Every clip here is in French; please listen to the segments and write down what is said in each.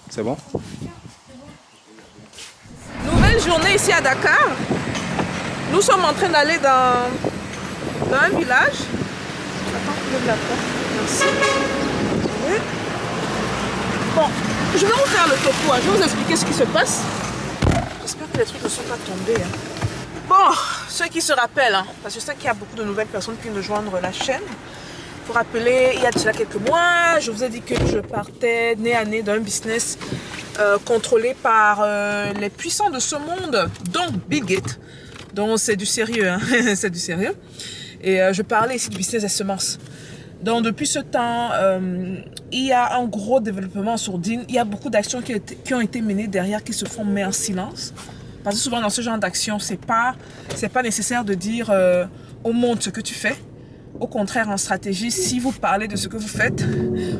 C'est bon? Nouvelle journée ici à Dakar. Nous sommes en train d'aller dans un village. Attends, je la porte. Merci. Oui. Bon, je vais vous faire le topo. Je vais vous expliquer ce qui se passe. J'espère que les trucs ne sont pas tombés. Bon, ceux qui se rappellent, parce que je sais qu'il y a beaucoup de nouvelles personnes qui viennent de joindre la chaîne. Pour rappeler, il y a de cela quelques mois, je vous ai dit que je partais nez à nez d'un business contrôlé par les puissants de ce monde, dont Bill Gates. Donc c'est du sérieux, c'est du sérieux. Et je parlais ici du business des semences. Donc depuis ce temps, il y a un gros développement sur DIN. Il y a beaucoup d'actions qui ont été menées derrière, qui se font mais en silence. Parce que souvent dans ce genre d'actions, c'est pas nécessaire de dire au monde ce que tu fais. Au contraire, en stratégie, si vous parlez de ce que vous faites,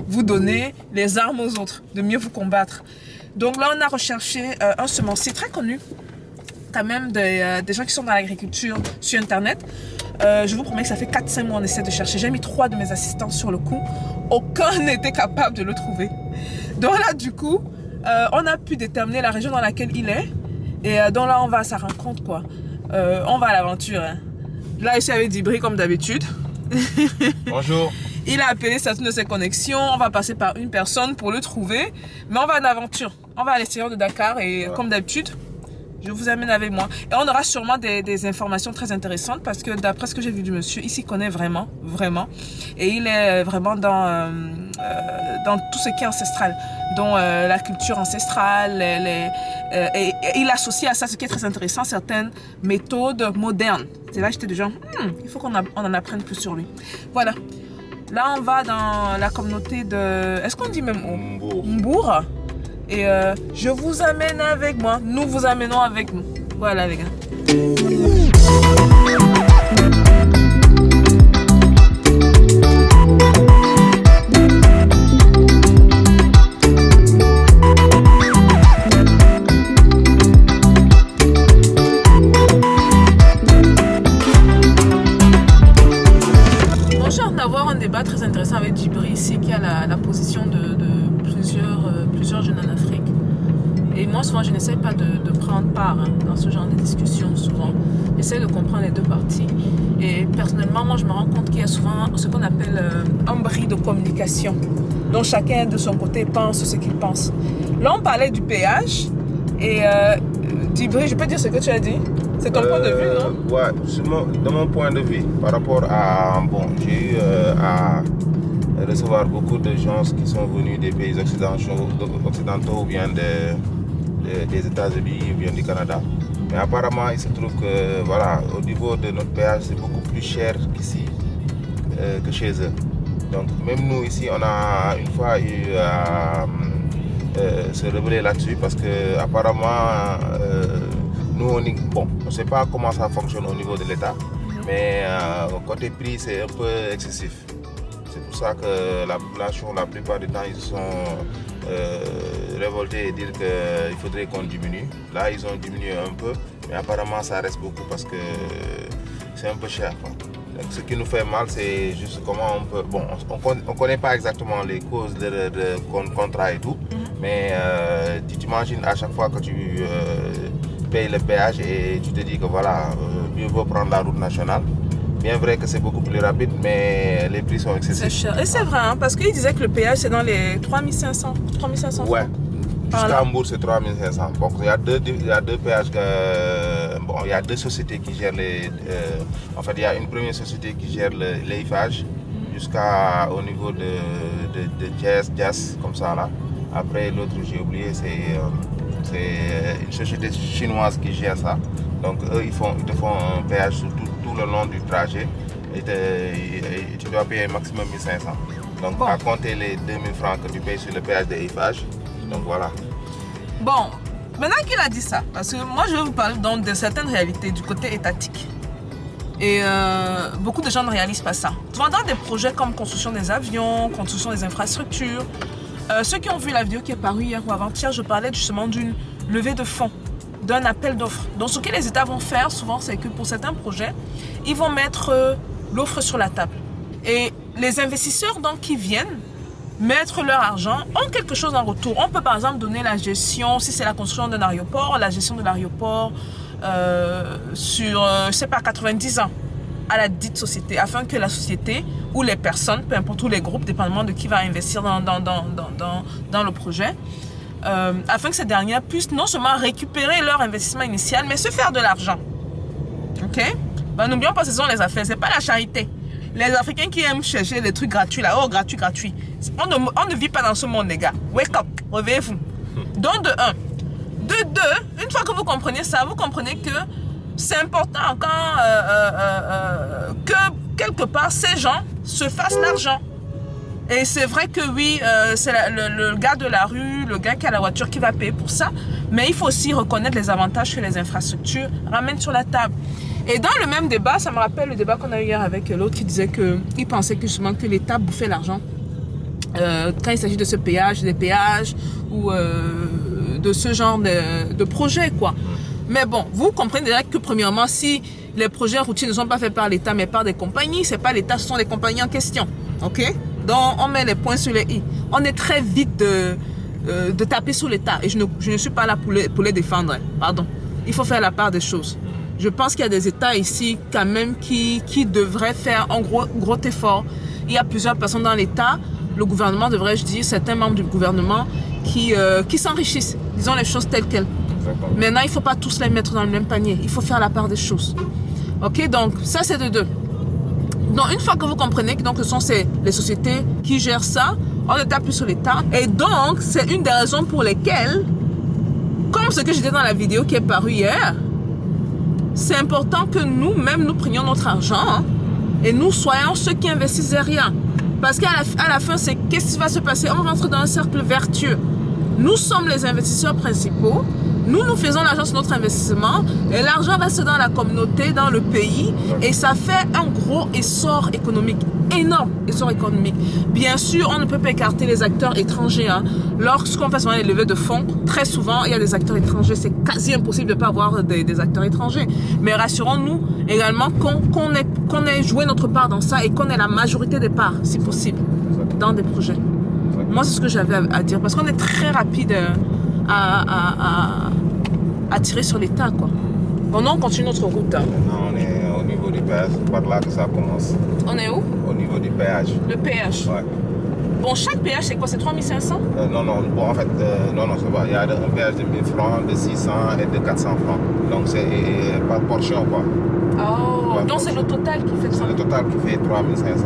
vous donnez les armes aux autres, de mieux vous combattre. Donc là, on a recherché un semencier très connu, quand même des gens qui sont dans l'agriculture sur Internet. Je vous promets que ça fait 4-5 mois qu'on essaie de chercher. J'ai mis 3 de mes assistants sur le coup. Aucun n'était capable de le trouver. Donc là, du coup, on a pu déterminer la région dans laquelle il est. Et donc là, on va à sa rencontre, quoi. On va à l'aventure. Là, ici, avec Dibri, comme d'habitude. Bonjour. Il a appelé certaines de ses connexions. On va passer par une personne pour le trouver. Mais on va en aventure. On va à l'extérieur de Dakar et comme d'habitude, je vous amène avec moi. Et on aura sûrement des informations très intéressantes parce que d'après ce que j'ai vu du monsieur, il s'y connaît vraiment, vraiment. Et il est vraiment dans tout ce qui est ancestral, dont la culture ancestrale. Et il associe à ça, ce qui est très intéressant, certaines méthodes modernes. C'est là que j'étais déjà, il faut qu'on en apprenne plus sur lui. Voilà. Là, on va dans la communauté de... Est-ce qu'on dit même Mbour. Et je vous amène avec moi. Nous vous amenons avec nous. Voilà, les gars. Très intéressant avec Djibri ici qui a la position de plusieurs jeunes en Afrique. Et moi souvent je n'essaie pas de prendre part dans ce genre de discussions souvent. J'essaie de comprendre les deux parties. Et personnellement moi je me rends compte qu'il y a souvent ce qu'on appelle un bris de communication. Donc chacun de son côté pense ce qu'il pense. Là on parlait du péage et Djibri, je peux dire ce que tu as dit? C'est ton point de vue, non? Ouais, de mon point de vue, par rapport à... Bon, j'ai eu à recevoir beaucoup de gens qui sont venus des pays occidentaux ou bien des États-Unis ou bien du Canada. Mais apparemment, il se trouve que, voilà, au niveau de notre péage, c'est beaucoup plus cher qu'ici, que chez eux. Donc, même nous, ici, on a une fois eu à se rebeller là-dessus parce que apparemment... nous, on ne sait pas comment ça fonctionne au niveau de l'État, mais côté prix, c'est un peu excessif. C'est pour ça que la population, la plupart du temps, ils se sont révoltés et dire qu'il faudrait qu'on diminue. Là, ils ont diminué un peu, mais apparemment, ça reste beaucoup parce que c'est un peu cher, quoi. Donc, ce qui nous fait mal, c'est juste comment on peut... Bon, on ne connaît pas exactement les causes de contrat et tout, mais tu t'imagines à chaque fois que tu... paye le péage et tu te dis que voilà, mieux vaut prendre la route nationale. Bien vrai que c'est beaucoup plus rapide, mais les prix sont excessifs. C'est cher. Et c'est vrai, parce qu'il disait que le péage c'est dans les 3500 Ouais, jusqu'à Mbour c'est 3500. Bon, il y a deux péages, bon, il y a deux sociétés qui gèrent les... en fait, il y a une première société qui gère l'Eiffage jusqu'au niveau de Jazz, comme ça là. Après l'autre, j'ai oublié, c'est une société chinoise qui gère ça. Donc eux, ils te font un péage sur tout le long du trajet et tu dois payer un maximum 1500. Donc à compter les 2000 francs que tu payes sur le péage de Eiffage. Donc voilà. Bon, maintenant qu'il a dit ça, parce que moi je vais vous parler donc de certaines réalités du côté étatique. Et beaucoup de gens ne réalisent pas ça. Souvent dans des projets comme construction des avions, construction des infrastructures, ceux qui ont vu la vidéo qui est parue hier ou avant-hier, je parlais justement d'une levée de fonds, d'un appel d'offres. Donc ce que les États vont faire souvent, c'est que pour certains projets, ils vont mettre l'offre sur la table. Et les investisseurs donc qui viennent mettre leur argent, ont quelque chose en retour. On peut par exemple donner la gestion, si c'est la construction d'un aéroport, la gestion de l'aéroport sur, je sais pas, 90 ans à la dite société, afin que la société ou les personnes, peu importe, ou les groupes, dépendamment de qui va investir dans le projet, afin que ces dernières puissent non seulement récupérer leur investissement initial, mais se faire de l'argent. Ok? Ben, n'oublions pas, ce sont les affaires, c'est pas la charité. Les Africains qui aiment chercher des trucs gratuits là, oh gratuit, gratuit. On ne vit pas dans ce monde, les gars. Wake up, réveillez-vous. Donc de un. De deux, une fois que vous comprenez ça, vous comprenez que c'est important quand que quelque part ces gens se fassent l'argent. Et c'est vrai que oui, c'est le gars de la rue, le gars qui a la voiture qui va payer pour ça. Mais il faut aussi reconnaître les avantages que les infrastructures ramènent sur la table. Et dans le même débat, ça me rappelle le débat qu'on a eu hier avec l'autre qui disait qu'il pensait que justement que l'État bouffait l'argent. Quand il s'agit de ce péage, des péages ou de ce genre de projet, quoi. Mais bon, vous comprenez déjà que premièrement, si les projets routiers ne sont pas faits par l'État mais par des compagnies, c'est pas l'État, ce sont les compagnies en question. Ok? Donc on met les points sur les i. On est très vite de taper sur l'État et je ne suis pas là pour les défendre. Pardon. Il faut faire la part des choses. Je pense qu'il y a des États ici quand même qui devraient faire un gros effort. Il y a plusieurs personnes dans l'État, le gouvernement devrais-je dire, certains membres du gouvernement qui s'enrichissent. Disons les choses telles quelles. Exactement. Maintenant, il ne faut pas tous les mettre dans le même panier. Il faut faire la part des choses. Ok, donc ça c'est de deux. Donc une fois que vous comprenez que donc, ce sont les sociétés qui gèrent ça, on ne tape plus sur l'État. Et donc, c'est une des raisons pour lesquelles, comme ce que je disais dans la vidéo qui est parue hier, c'est important que nous prenions notre argent et nous soyons ceux qui investissent derrière. Parce qu'à la fin, c'est qu'est-ce qui va se passer? On rentre dans un cercle vertueux. Nous sommes les investisseurs principaux. Nous faisons l'argent sur notre investissement et l'argent reste dans la communauté, dans le pays et ça fait un gros essor économique, énorme essor économique. Bien sûr, on ne peut pas écarter les acteurs étrangers. Lorsqu'on fait souvent les levées de fonds, très souvent, il y a des acteurs étrangers. C'est quasi impossible de ne pas avoir des acteurs étrangers. Mais rassurons-nous également qu'on ait joué notre part dans ça et qu'on ait la majorité des parts, si possible, dans des projets. Moi, c'est ce que j'avais à dire parce qu'on est très rapide à tirer sur l'État, quoi. Bon, on continue notre route. Maintenant, on est au niveau du péage, c'est par là que ça commence. On est où? Au niveau du péage. Le péage? Ouais. Bon, chaque péage, c'est quoi? C'est 3500? Non, bon, en fait, non, c'est pas. Il y a un péage de 1000 francs, de 600 et de 400 francs. Donc, c'est par portion, quoi. Oh, donc c'est le total qui fait ça? C'est le total qui fait 3500.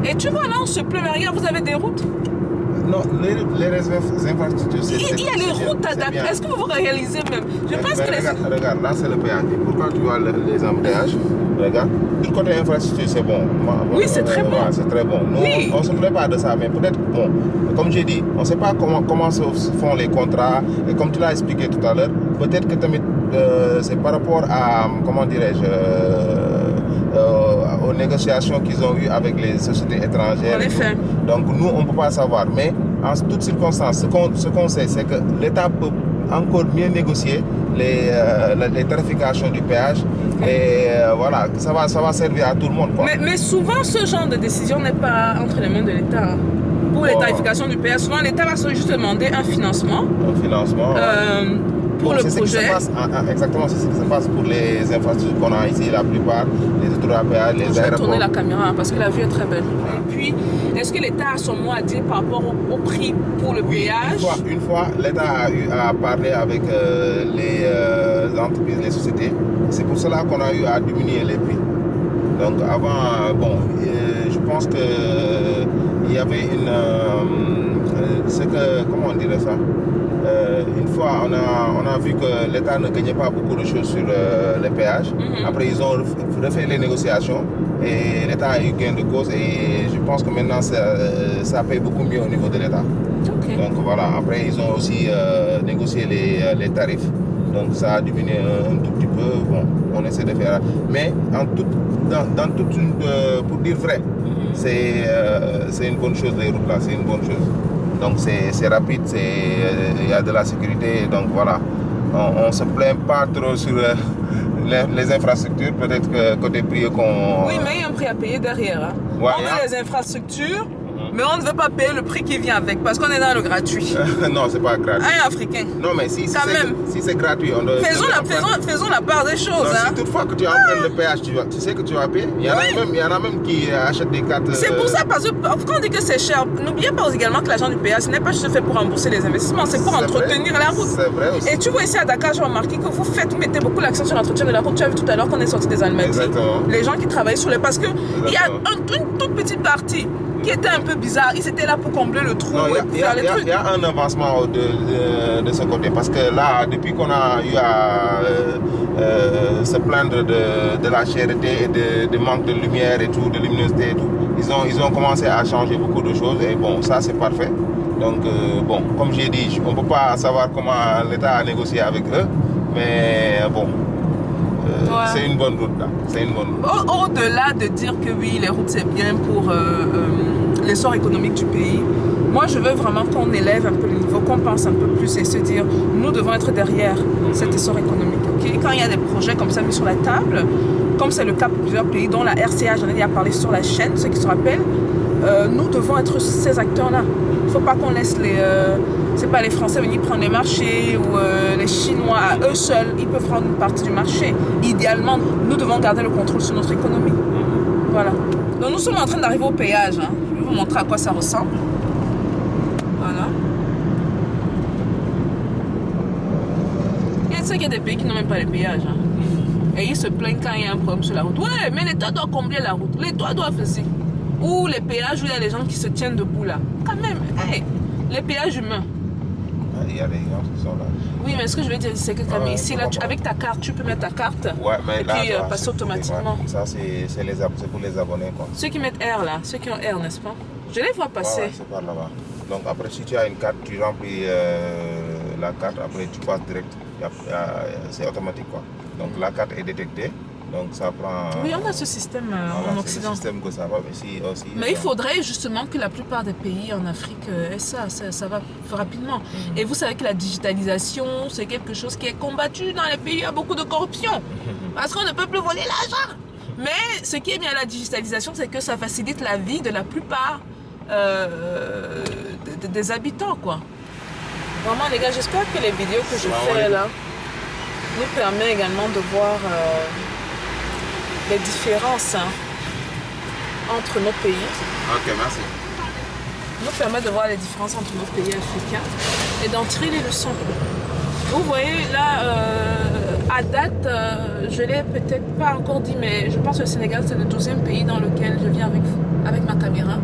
Et tu vois, là, on se pleut, mais regarde, vous avez des routes? Non, les infrastructures, c'est il y a les routes à Dakar. Est-ce que vous réalisez même? Je pense que regarde, là c'est le péage. Pourquoi tu vois les embouteillages? Regarde, du côté infrastructure, c'est bon. Oui, c'est très bon. C'est très bon. Nous, oui. On se prépare de ça, mais peut-être, bon, comme j'ai dit, on ne sait pas comment se font les contrats. Et comme tu l'as expliqué tout à l'heure, peut-être que c'est par rapport à, comment dirais-je, aux négociations qu'ils ont eues avec les sociétés étrangères. En effet. Donc nous, on ne peut pas savoir. Mais en toutes circonstances, ce qu'on sait, c'est que l'État peut encore mieux négocier les tarifications du péage. Et voilà, ça va servir à tout le monde, quoi. Mais souvent, ce genre de décision n'est pas entre les mains de l'État. Pour les tarifications du péage, souvent l'État va juste demander un financement. Un financement. Pour le projet. Exactement, c'est ce qui se passe pour les infrastructures qu'on a ici, la plupart, les autoroutes à péage, les aéroports. Je vais tourner la caméra parce que la vue est très belle. Et puis, est-ce que l'État a son mot à dire par rapport au prix pour le péage? Une fois l'État a eu à parler avec les entreprises, les sociétés. C'est pour cela qu'on a eu à diminuer les prix. Donc avant, bon, je pense que il y avait comment on dirait ça? Une fois, on a vu que l'État ne gagnait pas beaucoup de choses sur les péages. Après, ils ont refait les négociations et l'État a eu gain de cause. Et je pense que maintenant, ça paye beaucoup mieux au niveau de l'État. Okay. Donc voilà, après, ils ont aussi négocié les tarifs. Donc ça a diminué un tout petit peu. Bon, on essaie de faire. Mais pour dire vrai, c'est une bonne chose, les routes là, c'est une bonne chose. Donc c'est rapide, il y a de la sécurité, donc voilà. On ne se plaint pas trop sur les infrastructures, peut-être que côté prix qu'on... Oui, mais il y a un prix à payer derrière. Hein. Ouais, on a les infrastructures, Mais on ne veut pas payer le prix qui vient avec parce qu'on est dans le gratuit. Non, c'est pas gratuit. Un Africain. Non, mais si c'est gratuit, on doit... Faisons la part des choses. Non, hein. Si toutefois que tu empruntes le péage, tu sais que tu vas payer. Il y en a même qui achètent des cartes... C'est pour ça, parce que quand on dit que c'est cher, n'oubliez pas également que l'argent du péage, ce n'est pas juste fait pour rembourser les investissements, c'est pour entretenir la route. C'est vrai aussi. Et tu vois ici à Dakar, j'ai remarqué que vous mettez beaucoup l'accent sur l'entretien de la route. Tu as vu tout à l'heure qu'on est sorti des Almadies. Exactement. Les gens qui travaillent sur les... Parce qu'il y a une toute petite partie qui était un peu bizarre. Ils étaient là pour combler le trou et faire les trucs. Il y a un avancement de ce côté. Parce que là, depuis qu'on a eu à se plaindre de la cherté et de manque de lumière et tout, de luminosité et tout, ils ont commencé à changer beaucoup de choses. Et bon, ça c'est parfait. Donc, bon, comme j'ai dit, on ne peut pas savoir comment l'État a négocié avec eux. Mais bon... C'est une bonne route là, c'est une bonne route. Au-delà de dire que oui, les routes c'est bien pour l'essor économique du pays, moi je veux vraiment qu'on élève un peu le niveau, qu'on pense un peu plus et se dire, nous devons être derrière cet essor économique. Okay? Quand il y a des projets comme ça mis sur la table, comme c'est le cas pour plusieurs pays, dont la RCA, j'en ai déjà parlé sur la chaîne, ceux qui se rappellent, nous devons être ces acteurs-là. Il ne faut pas qu'on laisse les Français venir prendre les marchés ou les Chinois à eux seuls, ils peuvent prendre une partie du marché. Idéalement, nous devons garder le contrôle sur notre économie. Voilà. Donc nous sommes en train d'arriver au péage. Hein. Je vais vous montrer à quoi ça ressemble. Voilà. Il y a des pays qui n'ont même pas les péages. Hein. Et ils se plaignent quand il y a un problème sur la route. Ouais, mais l'État doit combler la route. L'État doit faire ça. Ou les péages où il y a les gens qui se tiennent debout là. Quand même, hey, les péages humains. Il y a des gens qui sont là. Oui, mais ce que je veux dire, c'est que comme ici, là, avec ta carte, tu peux mettre ta carte et puis passer automatiquement. Ça, c'est pour les abonnés. Quoi. Ceux qui mettent R là, ceux qui ont R, n'est-ce pas? Je les vois passer. Ouais, c'est par là-bas. Donc après, si tu as une carte, tu remplis la carte, après tu passes direct. C'est automatique quoi. Donc la carte est détectée. Donc ça prend... Oui, on a ce système en Occident. C'est le système que ça va, mais ici aussi... Mais il faudrait justement que la plupart des pays en Afrique aient ça va rapidement. Et vous savez que la digitalisation, c'est quelque chose qui est combattu dans les pays où il y a beaucoup de corruption. Parce qu'on ne peut plus voler l'argent. Mais ce qui est bien à la digitalisation, c'est que ça facilite la vie de la plupart des habitants, quoi. Vraiment, les gars, j'espère que les vidéos que je fais là nous permettent également de voir... les différences entre nos pays. Ok, merci. Nous permet de voir les différences entre nos pays africains et d'en tirer les leçons. Vous voyez là, à date, je ne l'ai peut-être pas encore dit, mais je pense que le Sénégal c'est le 12e pays dans lequel je viens avec ma caméra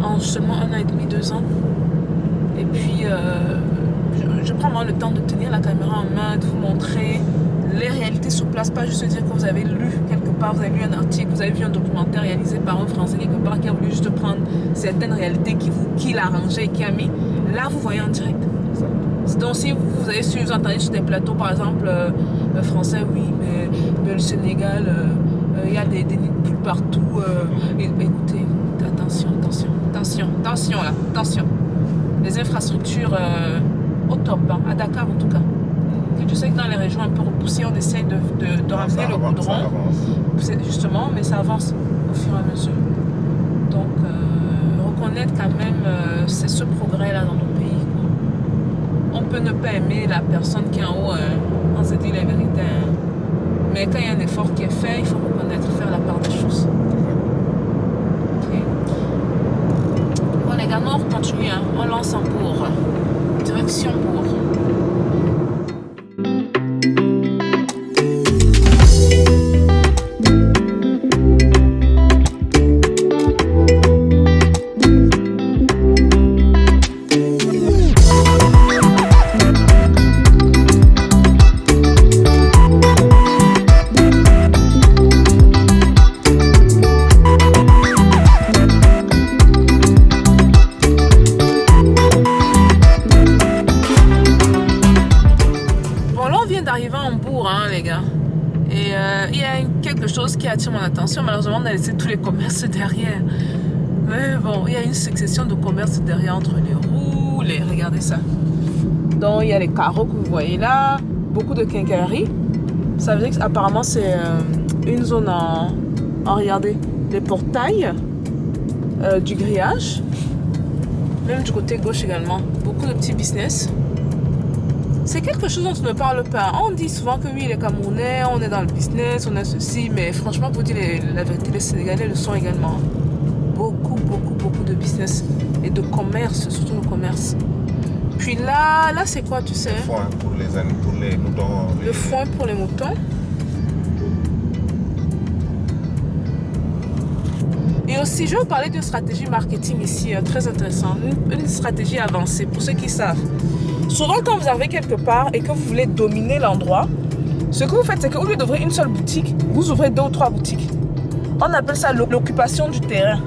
en seulement 1 an et demi, 2 ans. Et puis, je prends vraiment le temps de tenir la caméra en main, de vous montrer les réalités sur place, pas juste dire que vous avez lu quelque part, vous avez lu un article, vous avez vu un documentaire réalisé par un Français quelque part qui a voulu juste prendre certaines réalités qui l'a arrangé et qui a mis. Là, vous voyez en direct. Donc, si vous avez su, vous entendez sur des plateaux, par exemple, français, oui, mais le Sénégal, il y a des nids de poules partout. Écoutez, attention là, attention. Les infrastructures au top, hein, à Dakar en tout cas. Tu sais que dans les régions un peu repoussées, on essaie de ramener le goudron. Justement, mais ça avance au fur et à mesure. Donc, reconnaître quand même, c'est ce progrès-là dans nos pays. On peut ne pas aimer la personne qui est en haut, on se dit la vérité. Hein. Mais quand il y a un effort qui est fait, il faut reconnaître, faire la part des choses. Okay. Bon, les gars, on continue. Hein. On lance en Bourg. Direction Bourg. Qui attire mon attention, malheureusement on a laissé tous les commerces derrière, mais bon, il y a une succession de commerces derrière entre les roues, regardez ça, donc il y a les carreaux que vous voyez là, beaucoup de quincailleries, ça veut dire qu'apparemment c'est une zone en regardez, les portails, du grillage. Même du côté gauche également. Beaucoup de petits business. C'est quelque chose dont on ne parle pas. On dit souvent que oui, les Camerounais, on est dans le business, on a ceci. Mais franchement, pour dire la vérité, les Sénégalais le sont également. Beaucoup de business. Et de commerce, surtout le commerce. Puis là c'est quoi, tu sais? Le foin pour les moutons. Le foin pour les moutons. Et aussi, je vais vous parler d'une stratégie marketing ici, très intéressante. Une stratégie avancée, pour ceux qui savent. Souvent, quand vous arrivez quelque part et que vous voulez dominer l'endroit, ce que vous faites, c'est qu'au lieu d'ouvrir une seule boutique, vous ouvrez 2 ou 3 boutiques. On appelle ça l'occupation du terrain.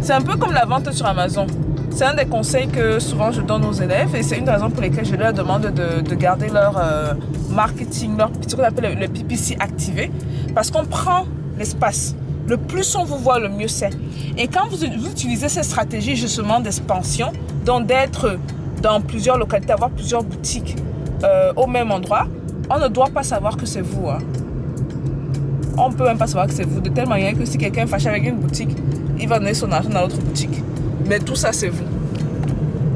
C'est un peu comme la vente sur Amazon. C'est un des conseils que souvent je donne aux élèves et c'est une des raisons pour lesquelles je leur demande de garder leur marketing, ce qu'on appelle le PPC activé, parce qu'on prend l'espace. Le plus on vous voit, le mieux c'est. Et quand vous utilisez cette stratégie justement d'expansion, donc d'être dans plusieurs localités, avoir plusieurs boutiques au même endroit, on ne doit pas savoir que c'est vous. Hein. On ne peut même pas savoir que c'est vous, de telle manière que si quelqu'un est fâché avec une boutique, il va donner son argent dans l'autre boutique. Mais tout ça, c'est vous.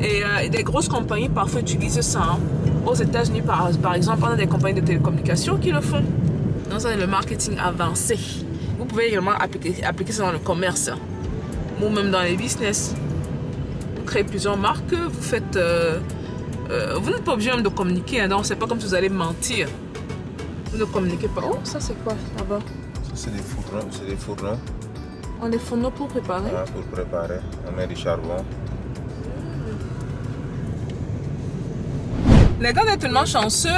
Et des grosses compagnies parfois utilisent ça. Hein. Aux États-Unis, par exemple, on a des compagnies de télécommunications qui le font. Donc, ça, c'est le marketing avancé. Vous pouvez également appliquer ça dans le commerce ou même dans les business. Vous créez plusieurs marques, vous faites... vous n'êtes pas obligé même de communiquer, hein, donc c'est pas comme si vous allez mentir. Vous ne communiquez pas. Oh, ça c'est quoi là-bas? Ça c'est des fourneaux. On les fourneaux pour préparer? Ah, pour préparer. On met du charbon. Les gars, on est tellement chanceux.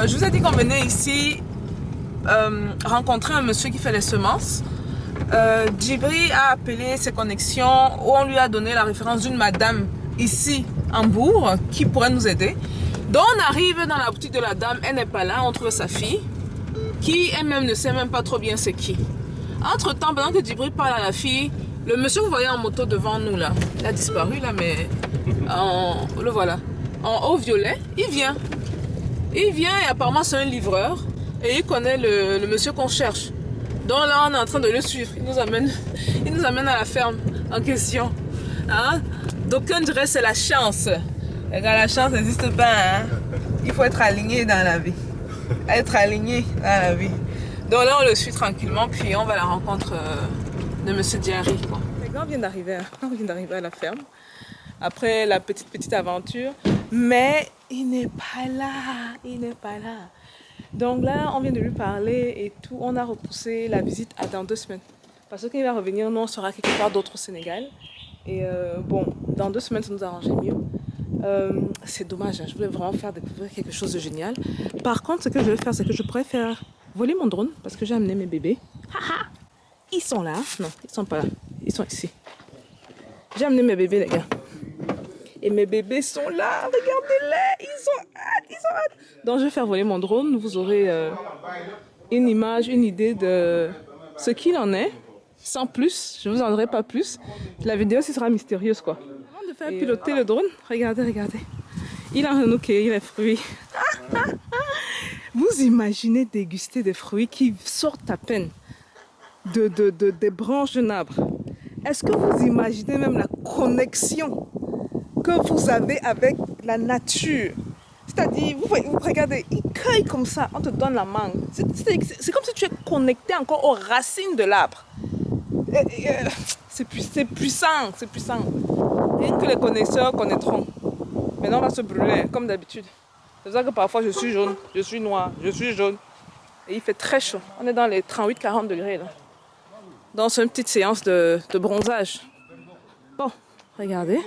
Je vous ai dit qu'on venait ici rencontrer un monsieur qui fait les semences. Djibri a appelé ses connexions où on lui a donné la référence d'une madame ici en Bourg qui pourrait nous aider. Donc on arrive dans la boutique de la dame, elle n'est pas là, on trouve sa fille qui elle-même ne sait même pas trop bien c'est qui. Entre temps, pendant que Djibri parle à la fille, le monsieur que vous voyez en moto devant nous là, il a disparu là mais le voilà. En haut violet, il vient et apparemment c'est un livreur et il connaît le monsieur qu'on cherche. Donc là on est en train de le suivre, il nous amène à la ferme en question. Hein? D'aucuns diraient c'est la chance. Les gars, la chance n'existe pas. Hein? Il faut être aligné dans la vie. Être aligné dans la vie. Donc là on le suit tranquillement puis on va à la rencontre de monsieur Diary. Les gars, on vient d'arriver à la ferme. Après la petite aventure. Mais il n'est pas là. Donc là, on vient de lui parler et tout. On a repoussé la visite à dans 2 semaines. Parce que quand il va revenir, nous, on sera quelque part d'autre au Sénégal. Et bon, dans 2 semaines, ça nous arrangeait mieux. C'est dommage, hein. Je voulais vraiment faire découvrir quelque chose de génial. Par contre, ce que je vais faire, c'est que je pourrais faire voler mon drone parce que j'ai amené mes bébés. Ils sont là. Non, ils sont pas là. Ils sont ici. J'ai amené mes bébés, les gars. Et mes bébés sont là, regardez-les, ils sont hâte. Donc je vais faire voler mon drone, vous aurez une image, une idée de ce qu'il en est, sans plus, je ne vous en dirai pas plus. La vidéo aussi sera mystérieuse quoi. Avant de faire piloter le drone, regardez. Il a renouqué les fruits. Vous imaginez déguster des fruits qui sortent à peine des branches d'un arbre. Est-ce que vous imaginez même la connexion que vous avez avec la nature? C'est-à-dire, vous regardez, il cueille comme ça, on te donne la mangue. C'est comme si tu es connecté encore aux racines de l'arbre. C'est puissant. Rien que les connaisseurs connaîtront. Maintenant, on va se brûler, comme d'habitude. C'est pour ça que parfois, je suis jaune, je suis noir, je suis jaune. Et il fait très chaud. On est dans les 38-40 degrés, là. Dans une petite séance de bronzage. Bon, regardez.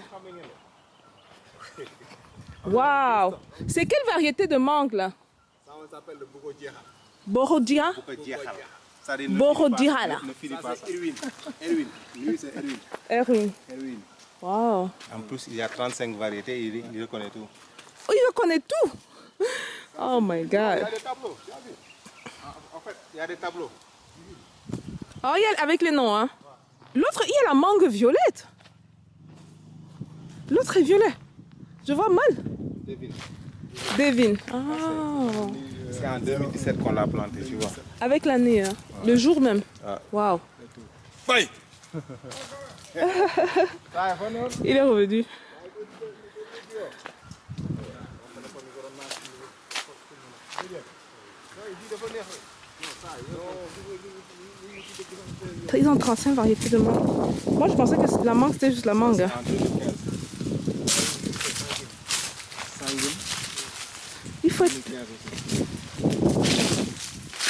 Waouh! C'est quelle variété de mangue là? Ça, on s'appelle le Borodira. Borodira? Borodira là. C'est Erwin. Lui, c'est Erwin. Waouh! En plus, il y a 35 variétés, il reconnaît tout. Oh, il reconnaît tout? Oh my god. Il y a des tableaux, tu as vu? En fait, il y a des tableaux. Oh, il y a avec les noms, hein? L'autre, il y a la mangue violette. L'autre est violet. Je vois mal. Devin. Ah. C'est en 2017 qu'on l'a planté, tu vois. Avec l'année, hein? Le jour même. Waouh. Bye. Il est revenu. Ils ont 35 variétés de mangue. Moi, je pensais que la mangue, c'était juste la mangue. Il faut être...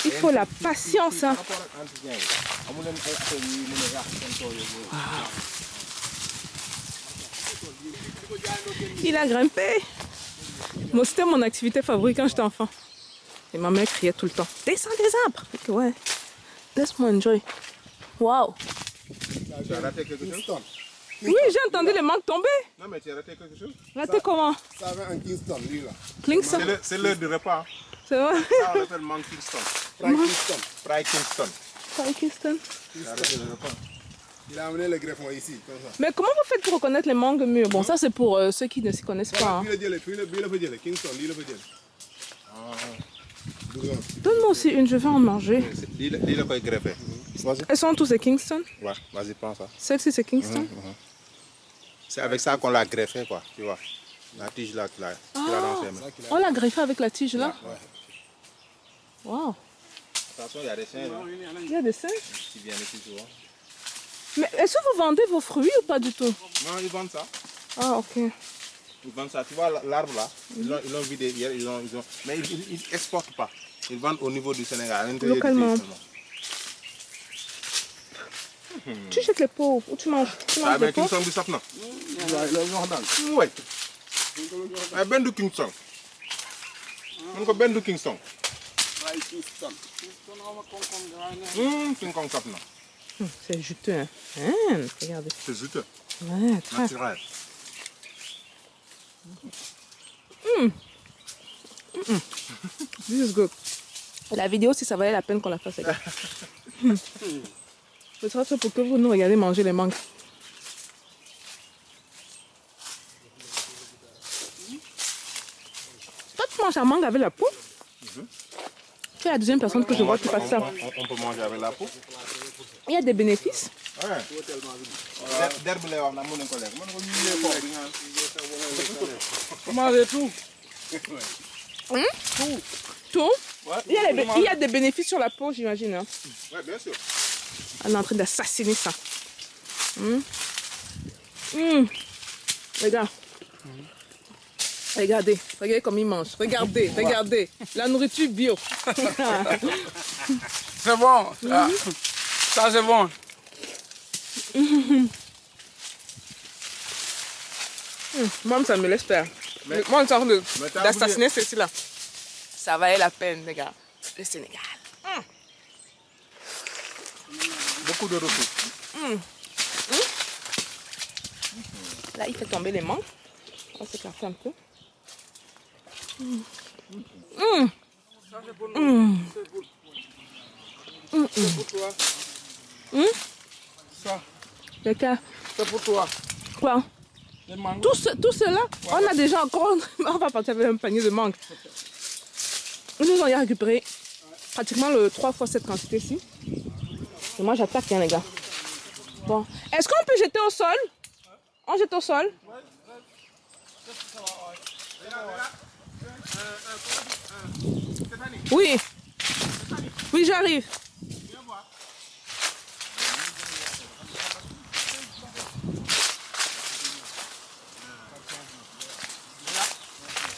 Il faut la patience. Hein. Il a grimpé. Moi, c'était mon activité favorite quand j'étais enfant. Et ma mère criait tout le temps. Descends des arbres. Ok, ouais. Laisse-moi enjoy. Waouh. Tu as raté quelque chose? Oui, j'ai entendu les mangues tomber. Non, mais tu as raté quelque chose? Raté comment? Ça avait un Kingston, lui là. Kingston. C'est l'heure du repas. C'est vrai? Ça, on appelle mangue Kingston. Fry Kingston. Fry Kingston. Fry Kingston. Tu as raté le repas. Il a amené le greffon ici, comme ça. Mais comment vous faites pour reconnaître les mangues mûres? Bon, ça c'est pour ceux qui ne s'y connaissent pas. Hein. Lui, il a fait Kingston, lui, il a fait Donne-moi aussi une, je vais en manger. Il a pas greffé. Vas-y. Elles sont tous ces Kingston? Ouais, vas-y, prends ça. Celle-ci c'est Kingston? C'est avec ça qu'on l'a greffé, quoi, tu vois. La tige là, tu l'as dans ses mains. On l'a greffé avec la tige là? Ouais. Waouh. Attention, il y a des singes. Hein, Il y a des singes? qui viennent ici souvent. Mais est-ce que vous vendez vos fruits ou pas du tout? Non, ils vendent ça. Ah, ok. Ils vendent ça. Tu vois l'arbre là, ils l'ont vidé hier, mais ils n'exportent pas. Ils vendent au niveau du Sénégal, à l'intérieur Localement. du pays seulement. Tu jettes les pauvres ou tu manges? Tu manges Ah, les mais pauvres? Kingston bi saf na. Oui. Mais benn du Kingston. Man ko benn du Kingston. Fry Kingston. King Kong saf na. C'est juteux, hein? Hein, regardez. C'est juteux, Ouais, très. naturel. This is good. La vidéo, si ça valait la peine qu'on la fasse, les gars. Ce sera fait pour que vous nous regardez manger les mangues. Toi, tu manges la mangue avec la peau? Tu es la deuxième personne que je vois qui passe ça. On peut manger avec la peau. Il y a des bénéfices. Ouais. D'herbe lay wax na mën nañ ko lekk. Mën nga ñu ñëw foofu nga. Manger tout. Tout. Ouais. Il y a des bénéfices sur la peau, j'imagine. Hein. Ouais, bien sûr. On est en train d'assassiner ça. Les gars. Regardez comme ils mangent. Regardez. La nourriture bio. C'est bon. Ça, c'est bon. Moi, ça me laisse faire. Moi, on est en train t'as d'assassiner ceci-là. Ça valait la peine, les gars. Le Sénégal. Beaucoup de ressources. Là, il fait tomber les mangues. On va s'écarter un peu. C'est pour toi. Ça, Les gars, c'est pour toi. quoi? Les mangues. Tout cela, on a déjà encore... On va partir avec un panier de mangues. Nous en avons récupéré pratiquement 3 fois cette quantité ici. Et moi, j'attaque, hein, les gars. Bon. Est-ce qu'on peut jeter au sol? On jette au sol? Oui. Oui, j'arrive.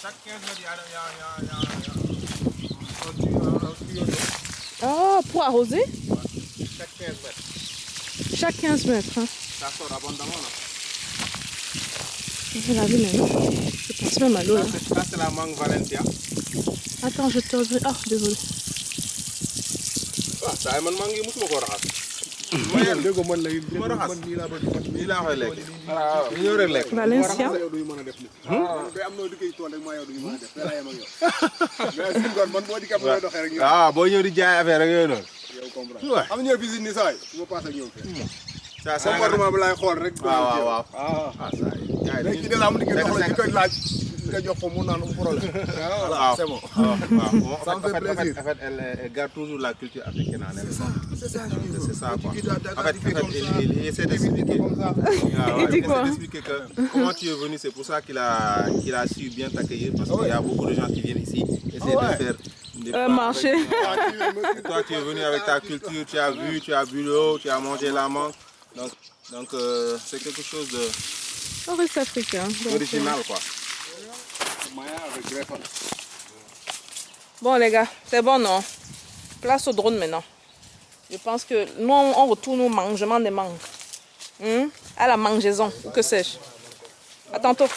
Chaque 15 mètres, il y a un tuyau d'eau. Oh, pour arroser? Chaque 15 mètres. Chaque 15 mètres. Hein. Ça sort abondamment là. Je vais laver maintenant. Je passe même à l'eau. Là. Ça, c'est la mangue Valentia. Attends, je te reviens. Ah, désolé. Ah, ça, man mangue, je ne sais pas. Dégg man la ma raxas. man nii laa bëgg. Nii laa koy lekk. waaw ñu ñëw rek lekk. Valencia. yow duñu mën a def ni day am noo dikkee tool rek maa yow duñu mën a def da la yem ak yow mais suñu doon man boo dikkee mooy doxee rek ñu waaw boo ñëw di jaay affaire rek yooyu noonu. yow comprendre am ñëw visite ni saay su ma passe ak ñoom ça comportement bi laay xool rek waaw. ah ah ça léegi ci de la am dikkee dox la ci koy laaj C'est bon. Ça me fait plaisir. En fait, elle garde toujours la culture africaine en elle. C'est ça, C'est ça quoi. En fait, il essaie d'expliquer. Il dit quoi? D'expliquer que comment tu es venu, c'est pour ça qu'il a su bien t'accueillir parce qu'il y a beaucoup de gens qui viennent ici essayer de faire marcher. Et toi, tu es venu avec ta culture, tu as bu l'eau, tu as mangé la mangue. Donc c'est quelque chose On reste africain. d'original quoi. Bon les gars, c'est bon non? Place au drone maintenant. Je pense que nous on retourne au mangement des mangues. À la mangeaison, ou que sais-je. À tantôt.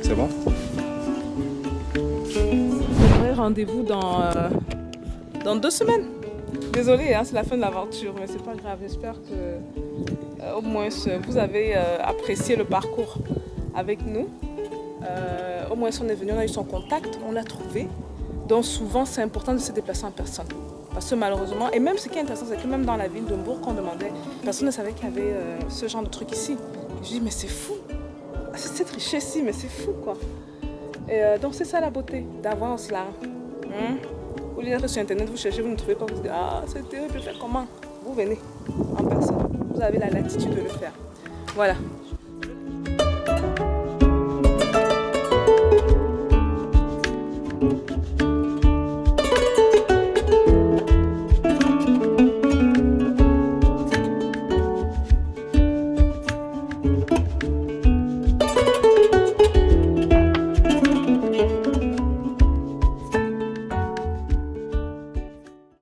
C'est bon? Rendez-vous dans 2 semaines. Désolée, hein, c'est la fin de l'aventure, mais c'est pas grave. J'espère que au moins vous avez apprécié le parcours avec nous. Au moins on est venu, on a eu son contact, on l'a trouvé. Donc souvent c'est important de se déplacer en personne. Parce que malheureusement, et même ce qui est intéressant, c'est que même dans la ville de Mbour, qu'on demandait, personne ne savait qu'il y avait ce genre de truc ici. Je dis mais c'est fou, c'est cette richesse-ci, mais c'est fou quoi. Et donc c'est ça la beauté d'avoir cela. Vous lisez sur internet, vous cherchez, vous ne trouvez pas, vous dites ah c'est terrible, je fais comment? Vous venez en personne, vous avez la latitude de le faire. Voilà.